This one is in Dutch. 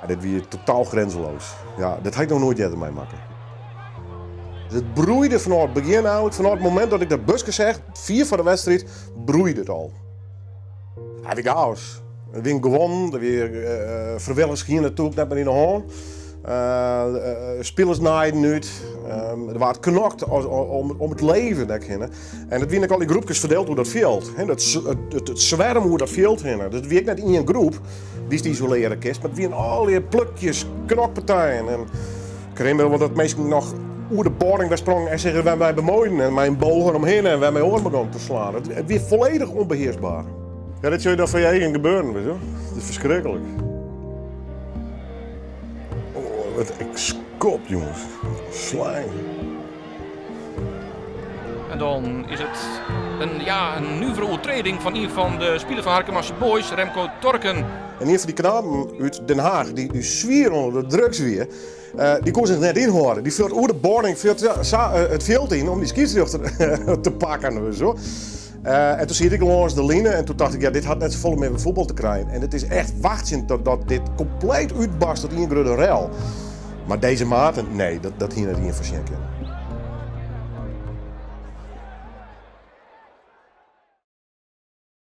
Dit weer totaal grenzeloos. Ja, dat had ik nog nooit eerder meemaken. Het broeide vanaf het begin eigenlijk, vanaf het moment dat ik dat busje zeg, 4 voor de wedstrijd, broeide het al. Hij weer chaos. We hebben gewonnen, er weer vrijwilligers hier natuurlijk net maar in de hand. Spelers naaiden uit. Er werd knokt om het leven. En dat werd ook al die groepjes verdeeld hoe dat veld. Het zwerm hoe dat veld. Dat werd net in een groep die is isoleren kist, maar het werden al die plukjes, knokpartijen. En ik herinner me wel dat mensen nog over de boarding daar sprongen en zeggen wij mij bemoeien en mij een bogen omheen en wij mij oren begonnen te slaan. Het werd volledig onbeheersbaar. Ja, dat zou je dan van je eigen gebeuren, weet je wel. Dat is verschrikkelijk. Oh, wat ik skop, jongens. Slang. En dan is het een nieuwe overtreding van een van de spelers van Harkemasse Boys, Remco Torken. En een van die knapen uit Den Haag, die zwier onder de drugs weer, die kon zich net inhouden. Die vult over de boarding het veld in om die scheidsrechter te pakken. Zo. En toen zie ik langs de lijnen en toen dacht ik, ja, dit had net zoveel met voetbal te krijgen. En het is echt wachten dat dit compleet uitbarst tot een grote rel. Maar deze maten, nee, dat hier net in verschenken.